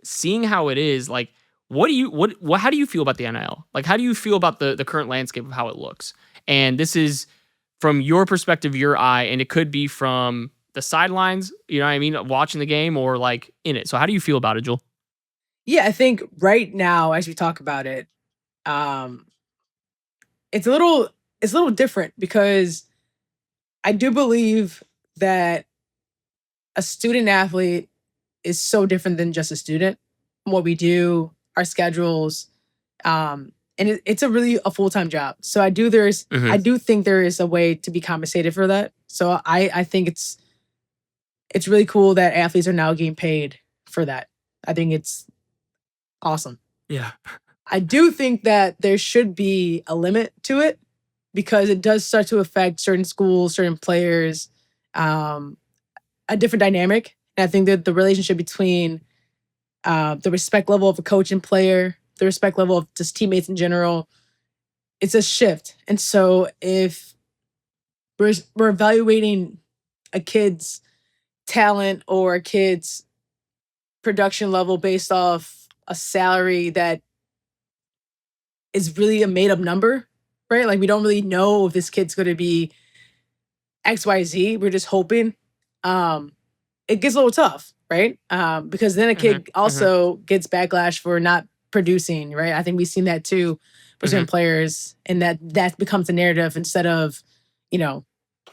seeing how it is, like, how do you feel about the NIL? Like, how do you feel about the current landscape of how it looks? And this is from your perspective, your eye, and it could be from the sidelines, you know what I mean, watching the game, or like in it. So how do you feel about it, Joel? Yeah, I think right now as we talk about it, um, it's a little different because I do believe that a student athlete is so different than just a student. What we do, our schedules, and it's a really a full time job. So I Hmm. do think there is a way to be compensated for that. So I think it's really cool that athletes are now getting paid for that. I think it's awesome. Yeah. I do think that there should be a limit to it because it does start to affect certain schools, certain players, um, a different dynamic. And I think that the relationship between the respect level of a coach and player, the respect level of just teammates in general, it's a shift. And so if we're evaluating a kid's talent or a kid's production level based off a salary that is really a made up number, right? Like we don't really know if this kid's going to be XYZ. We're just hoping. Um, it gets a little tough, right? Because then a Hmm. kid Hmm. also gets backlash for not producing, right? I think we've seen that too for Hmm. certain players, and that becomes a narrative instead of, you know,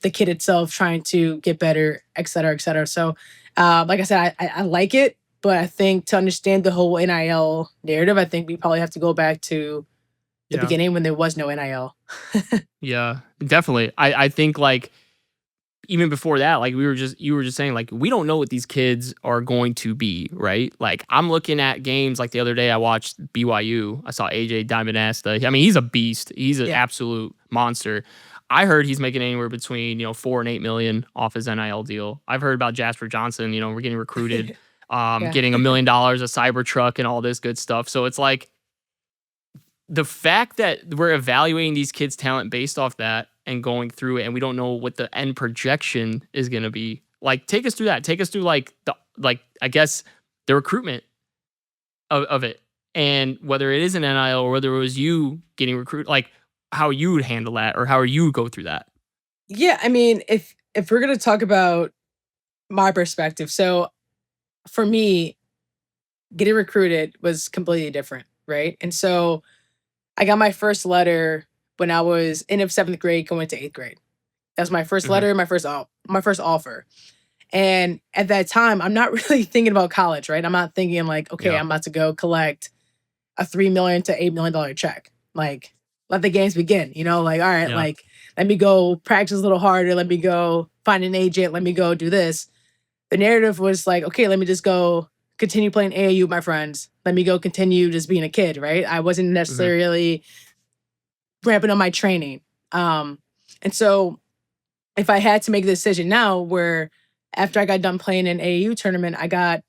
the kid itself trying to get better, et cetera, et cetera. So, like I said, I like it, but I think to understand the whole NIL narrative, I think we probably have to go back to the Yeah. beginning when there was no NIL. Yeah. Definitely. I think like even before that, like you were just saying, like, we don't know what these kids are going to be, right? Like, I'm looking at games like the other day I watched BYU. I saw AJ Diamond Asta. I mean, he's a beast. He's an Yeah. absolute monster. I heard he's making anywhere between, 4 and 8 million off his NIL deal. I've heard about Jasper Johnson, we're getting recruited, Yeah. getting $1 million, a cyber truck and all this good stuff. So it's like the fact that we're evaluating these kids' talent based off that and going through it, and we don't know what the end projection is going to be. Like, take us through that. Take us through I guess the recruitment of it, and whether it is an NIL or whether it was you getting recruited, like how you would handle that or how you would go through that. Yeah, I mean, if we're gonna talk about my perspective, so for me, getting recruited was completely different, right? And so I got my first letter when I was end of seventh grade, going to eighth grade. That's my first Hmm. letter, my first offer. And at that time, I'm not really thinking about college, right? I'm not thinking like, okay, Yeah. I'm about to go collect a $3 million to $8 million check. Like, let the games begin. Like, all right, Yeah. like, let me go practice a little harder. Let me go find an agent. Let me go do this. The narrative was like, okay, let me just go continue playing AAU with my friends. Let me go continue just being a kid, right? I wasn't Hmm. necessarily ramping up my training. Um, and so if I had to make a decision now where after I got done playing an AAU tournament, I got,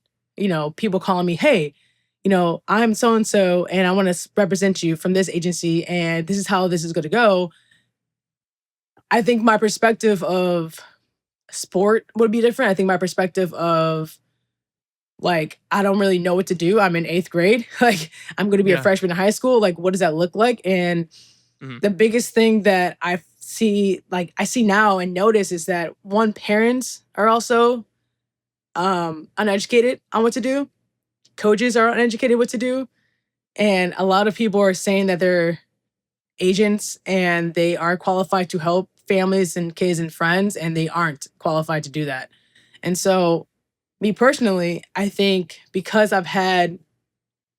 people calling me, hey, I'm so and so, and I want to represent you from this agency, and this is how this is going to go. I think my perspective of sport would be different. I think my perspective of like, I don't really know what to do. I'm in eighth grade. Like, I'm going to be a Yeah. freshman in high school. Like, what does that look like? And Hmm. the biggest thing that I see now and notice is that one, parents are also uneducated on what to do. Coaches are uneducated what to do. And a lot of people are saying that they're agents and they are qualified to help families and kids and friends, and they aren't qualified to do that. And so, me personally, I think because I've had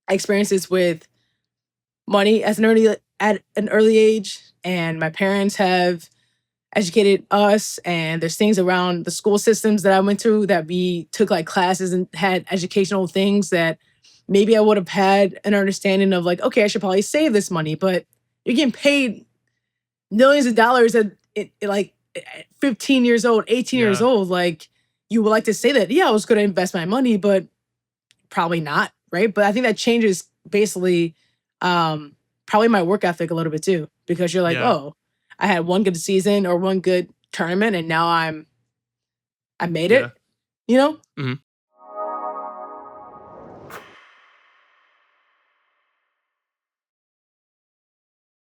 experiences with money at an early age, and my parents have educated us, and there's things around the school systems that I went through that we took like classes and had educational things that maybe I would have had an understanding of like, okay, I should probably save this money, but you're getting paid millions of dollars like at 15 years old, 18 years Yeah. old. Like, you would like to say that, yeah, I was going to invest my money, but probably not, right? But I think that changes basically probably my work ethic a little bit too, because you're like, Yeah. oh, I had one good season or one good tournament, and now I made Yeah. it, you know? Mhm.